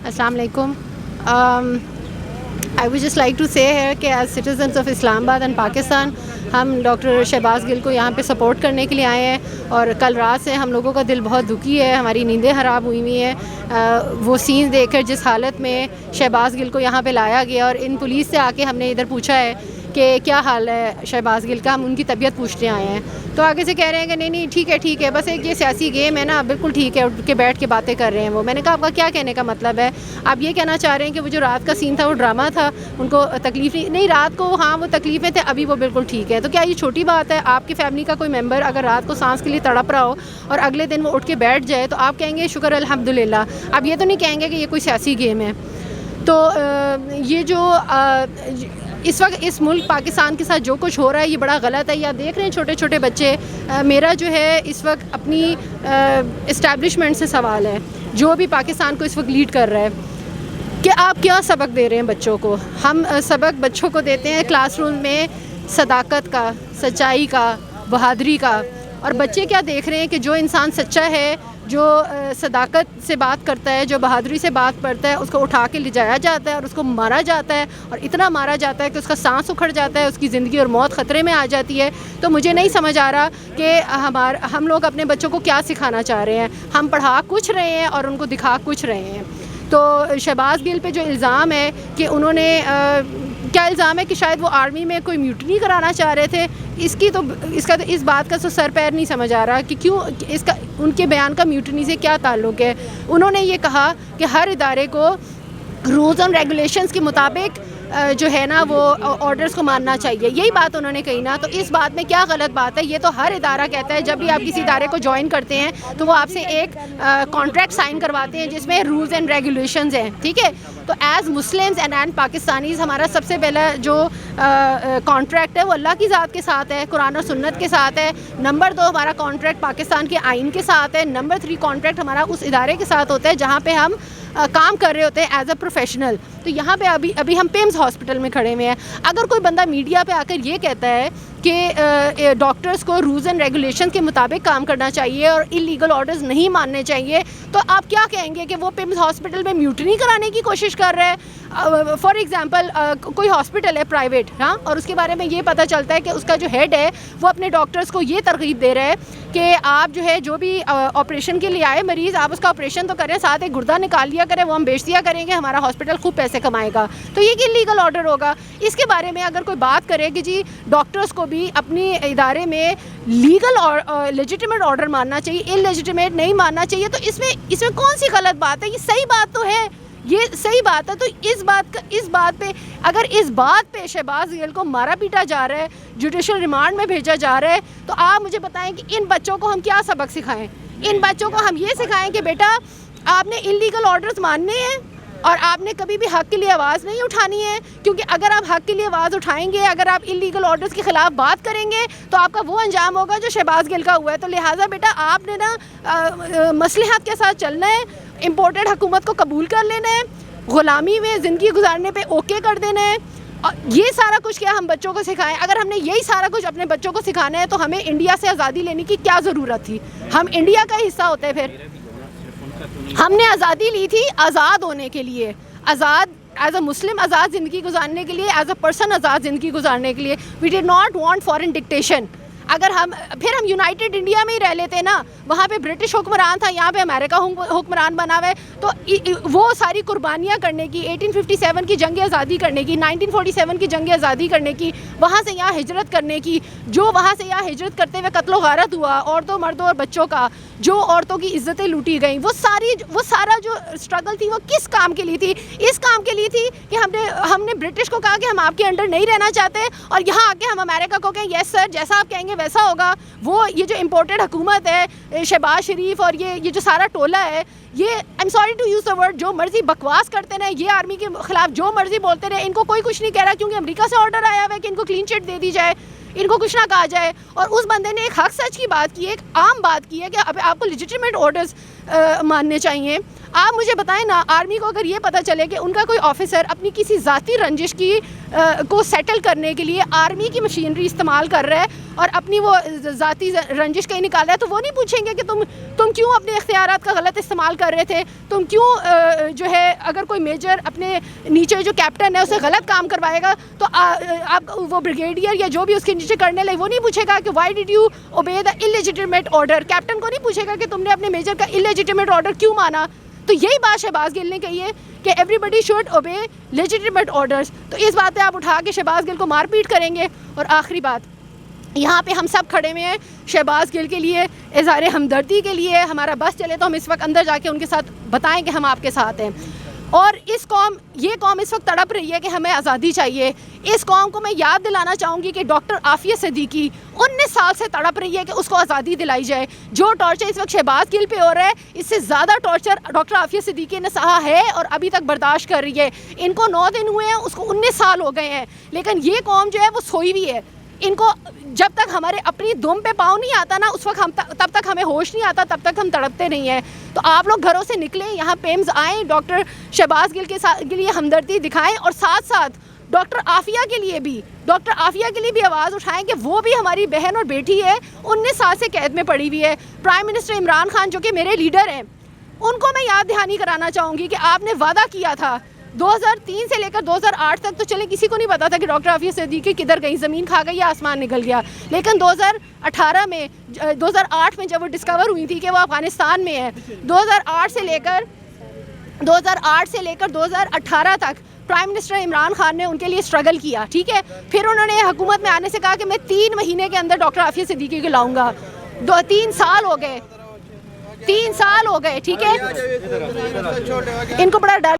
السلام علیکم. I would just like to say here کہ as citizens of Islam Abad and Pakistan ہم doctor Shahbaz گل کو یہاں پہ سپورٹ کرنے کے لیے آئے ہیں, اور کل رات سے ہم لوگوں کا دل بہت دکھی ہے, ہماری نیندیں خراب ہوئی ہوئی ہیں. وہ سینز دیکھ کر جس حالت میں شہباز گل کو یہاں پہ لایا گیا, اور ان پولیس سے آ کے ہم نے ادھر پوچھا ہے کہ کیا حال ہے شہباز گل کا, ہم ان کی طبیعت پوچھتے آئے ہیں, تو آگے سے کہہ رہے ہیں کہ نہیں ٹھیک ہے بس ایک یہ سیاسی گیم ہے نا, بالکل ٹھیک ہے, اٹھ کے بیٹھ کے باتیں کر رہے ہیں وہ. میں نے کہا آپ کا کیا کہنے کا مطلب ہے؟ آپ یہ کہنا چاہ رہے ہیں کہ وہ جو رات کا سین تھا وہ ڈرامہ تھا, ان کو تکلیف نہیں رات کو, ہاں وہ تکلیفیں تھے, ابھی وہ بالکل ٹھیک ہے. تو کیا یہ چھوٹی بات ہے؟ آپ کی فیملی کا کوئی ممبر اگر رات کو سانس کے لیے تڑپ رہا ہو اور اگلے دن وہ اٹھ کے بیٹھ جائے تو آپ کہیں گے شکر الحمدللہ, آپ یہ تو نہیں کہیں گے کہ یہ کوئی سیاسی گیم ہے. تو یہ جو اس وقت اس ملک پاکستان کے ساتھ جو کچھ ہو رہا ہے یہ بڑا غلط ہے. یہ آپ دیکھ رہے ہیں چھوٹے چھوٹے بچے, میرا جو ہے اس وقت اپنی اسٹیبلشمنٹ سے سوال ہے جو بھی پاکستان کو اس وقت لیڈ کر رہا ہے, کہ آپ کیا سبق دے رہے ہیں بچوں کو. ہم سبق بچوں کو دیتے ہیں کلاس روم میں صداقت کا, سچائی کا, بہادری کا, اور بچے کیا دیکھ رہے ہیں کہ جو انسان سچا ہے, جو صداقت سے بات کرتا ہے, جو بہادری سے بات کرتا ہے, اس کو اٹھا کے لے جایا جاتا ہے اور اس کو مارا جاتا ہے, اور اتنا مارا جاتا ہے کہ اس کا سانس اکھڑ جاتا ہے, اس کی زندگی اور موت خطرے میں آ جاتی ہے. تو مجھے نہیں سمجھ آ رہا کہ ہم لوگ اپنے بچوں کو کیا سکھانا چاہ رہے ہیں. ہم پڑھا کچھ رہے ہیں اور ان کو دکھا کچھ رہے ہیں. تو شہباز گل پہ جو الزام ہے کہ انہوں نے کیا الزام ہے کہ شاید وہ آرمی میں کوئی میوٹنی کرانا چاہ رہے تھے, اس بات کا تو سر پیر نہیں سمجھ آ رہا کہ کیوں ان کے بیان کا میوٹنی سے کیا تعلق ہے. انہوں نے یہ کہا کہ ہر ادارے کو رولز اینڈ ریگولیشنز کے مطابق جو ہے نا وہ آرڈرز کو ماننا چاہیے, یہی بات انہوں نے کہی نا. تو اس بات میں کیا غلط بات ہے؟ یہ تو ہر ادارہ کہتا ہے, جب بھی آپ کسی ادارے کو جوائن کرتے ہیں تو وہ آپ سے ایک کانٹریکٹ سائن کرواتے ہیں جس میں رولز اینڈ ریگولیشنز ہیں, ٹھیک ہے. تو ایز مسلمز اینڈ پاکستانیز ہمارا سب سے پہلا جو کانٹریکٹ ہے وہ اللہ کی ذات کے ساتھ ہے, قرآن و سنت کے ساتھ ہے. نمبر 2 ہمارا کانٹریکٹ پاکستان کے آئین کے ساتھ ہے. نمبر 3 کانٹریکٹ ہمارا اس ادارے کے ساتھ ہوتا ہے جہاں پہ ہم کام کر رہے ہوتے ہیں ایز اے پروفیشنل. تو یہاں پہ ابھی ہم پیمز ہاسپٹل میں کھڑے ہوئے ہیں. اگر کوئی بندہ میڈیا پہ آ کر یہ کہتا ہے کہ ڈاکٹرز کو رولز اینڈ ریگولیشن کے مطابق کام کرنا چاہیے اور انلیگل آرڈرز نہیں ماننے چاہیے, تو آپ کیا کہیں گے کہ وہ پیمز ہاسپٹل میں میوٹنی کرانے کی کوشش کر رہے ہیں؟ فار ایگزامپل کوئی ہاسپٹل ہے پرائیویٹ, ہاں, اور اس کے بارے میں یہ پتہ چلتا ہے کہ اس کا جو ہیڈ ہے وہ اپنے ڈاکٹرز کو یہ ترغیب دے رہا ہے کہ آپ جو ہے جو بھی آپریشن کے لیے آئے مریض, آپ اس کا آپریشن تو کریں, ساتھ ایک گردہ نکال لیا کریں, وہ ہم بیچ دیا کریں گے, ہمارا ہاسپٹل خوب پیسے کمائے گا. تو یہ کہ لیگل آرڈر ہوگا. اس کے بارے میں اگر کوئی بات کرے کہ جی ڈاکٹرز کو بھی اپنی ادارے میں لیگل اور لیجیٹیمیٹ آرڈر ماننا چاہیے, ان لیجیٹیمیٹ نہیں ماننا چاہیے, تو اس میں کون سی غلط بات ہے؟ یہ صحیح بات تو ہے, یہ صحیح بات ہے. تو اس بات پہ اگر اس بات پہ شہباز گل کو مارا پیٹا جا رہا ہے, جوڈیشل ریمانڈ میں بھیجا جا رہا ہے, تو آپ مجھے بتائیں کہ ان بچوں کو ہم کیا سبق سکھائیں؟ ان بچوں کو ہم یہ سکھائیں کہ بیٹا آپ نے انلیگل آرڈرز ماننے ہیں اور آپ نے کبھی بھی حق کے لیے آواز نہیں اٹھانی ہے, کیونکہ اگر آپ حق کے لیے آواز اٹھائیں گے, اگر آپ انلیگل آرڈرز کے خلاف بات کریں گے تو آپ کا وہ انجام ہوگا جو شہباز گل کا ہوا ہے. تو لہٰذا بیٹا آپ نے نا مصلحت کے ساتھ چلنا ہے, امپورٹڈ حکومت کو قبول کر لینا ہے, غلامی میں زندگی گزارنے پہ اوکے کر دینا ہے. یہ سارا کچھ کیا ہم بچوں کو سکھائیں؟ اگر ہم نے یہی سارا کچھ اپنے بچوں کو سکھانا ہے تو ہمیں انڈیا سے آزادی لینے کی کیا ضرورت تھی؟ ہم انڈیا کا حصہ ہوتے ہیں. پھر ہم نے آزادی لی تھی آزاد ہونے کے لیے, آزاد ایز اے مسلم آزاد زندگی گزارنے کے لیے, ایز اے پرسن آزاد زندگی گزارنے کے لیے. We did not want foreign dictation. اگر پھر ہم یونائٹڈ انڈیا میں ہی رہ لیتے نا, وہاں پہ برٹش حکمران تھا, یہاں پہ امریکہ حکمران بنا ہوا ہے, تو وہ ساری قربانیاں کرنے کی, 1857 کی جنگ آزادی کرنے کی, 1947 کی جنگ آزادی کرنے کی, وہاں سے یہاں ہجرت کرنے کی, جو وہاں سے یہاں ہجرت کرتے ہوئے قتل و غارت ہوا عورتوں مردوں اور بچوں کا, جو عورتوں کی عزتیں لوٹی گئیں, وہ سارا جو اسٹرگل تھی وہ کس کام کے لیے تھی؟ اس کام کے لیے تھی کہ ہم نے برٹش کو کہا کہ ہم آپ کے انڈر نہیں رہنا چاہتے, اور یہاں آ کے ہم امریکہ کو کہیں یس سر جیسا آپ کہیں گے ویسا ہوگا. وہ یہ جو امپورٹڈ حکومت ہے, شہباز شریف اور یہ جو سارا ٹولہ ہے, یہ I am sorry to use the word, جو مرضی بکواس کرتے رہے, یہ آرمی کے خلاف جو مرضی بولتے رہے, ان کو کوئی کچھ نہیں کہہ رہا, کیونکہ امریکہ سے آرڈر آیا ہوا ہے کہ ان کو کلین چٹ دے دی جائے, ان کو کچھ نہ کہا جائے. اور اس بندے نے ایک حق سچ کی بات کی ہے, ایک عام بات کی ہے کہ آپ کو لیجیٹیمیٹ آرڈرز ماننے چاہیے. آپ مجھے بتائیں نا, آرمی کو اگر یہ پتہ چلے کہ ان کا کوئی آفیسر اپنی کسی ذاتی رنجش کو سیٹل کرنے کے لیے آرمی کی مشینری استعمال کر رہا ہے اور اپنی وہ ذاتی رنجش کہیں نکال رہا ہے, تو وہ نہیں پوچھیں گے کہ تم کیوں اپنے اختیارات کا غلط استعمال کر رہے تھے, تم کیوں جو ہے اگر کوئی میجر اپنے نیچے جو کیپٹن ہے اسے غلط کام کروائے گا تو آپ وہ بریگیڈیئر یا جو بھی اس کے نیچے کرنے لگے وہ نہیں پوچھے گا کہ why did you obey the illegitimate order. Captain کو نہیں پوچھے گا کہ تم نے اپنے میجر کا الیجیٹیمیٹ آرڈر کیوں مانا. تو یہی بات شہباز گل نے کہی ہے کہ everybody should obey legitimate orders. تو اس بات پہ آپ اٹھا کے شہباز گل کو مار پیٹ کریں گے. اور آخری بات, یہاں پہ ہم سب کھڑے ہوئے ہیں شہباز گل کے لیے, اظہار ہمدردی کے لیے. ہمارا بس چلے تو ہم اس وقت اندر جا کے ان کے ساتھ بتائیں کہ ہم آپ کے ساتھ ہیں. اور یہ قوم اس وقت تڑپ رہی ہے کہ ہمیں آزادی چاہیے. اس قوم کو میں یاد دلانا چاہوں گی کہ ڈاکٹر عافیہ صدیقی 19 سال سے تڑپ رہی ہے کہ اس کو آزادی دلائی جائے. جو ٹارچر اس وقت شہباز گل پہ ہو رہا ہے, اس سے زیادہ ٹارچر ڈاکٹر عافیہ صدیقی نے سہا ہے اور ابھی تک برداشت کر رہی ہے. ان کو 9 دن ہوئے ہیں, اس کو 19 سال ہو گئے ہیں. لیکن یہ قوم جو ہے وہ سوئی ہوئی ہے. ان کو جب تک ہمارے اپنی دم پہ پاؤں نہیں آتا نا, اس وقت تب تک ہمیں ہوش نہیں آتا, تب تک ہم تڑپتے نہیں ہیں. تو آپ لوگ گھروں سے نکلیں, یہاں پیمز آئیں, ڈاکٹر شہباز گل کے لیے ہمدردی دکھائیں, اور ساتھ ساتھ ڈاکٹر عافیہ کے لیے بھی آواز اٹھائیں کہ وہ بھی ہماری بہن اور بیٹی ہے, 19 سال سے قید میں پڑی ہوئی ہے. پرائم منسٹر عمران خان جو کہ میرے لیڈر ہیں, ان کو میں یاد دہانی کرانا چاہوں گی کہ آپ نے وعدہ کیا تھا 2003 سے لے کر 2008 تک, تو چلے کسی کو نہیں پتا تھا کہ ڈاکٹر عافیہ صدیقی کدھر گئی, زمین کھا گئی یا آسمان نکل گیا. لیکن 2008 میں جب وہ ڈسکور ہوئی تھی کہ وہ افغانستان میں ہے, 2008 سے لے کر 2018 تک پرائم منسٹر عمران خان نے ان کے لیے اسٹرگل کیا. ٹھیک ہے, پھر انہوں نے حکومت میں آنے سے کہا کہ میں 3 مہینے کے اندر ڈاکٹر عافیہ صدیقی کو لاؤں گا. 3 سال ہو گئے. ٹھیک ہے, ان کو بڑا ڈر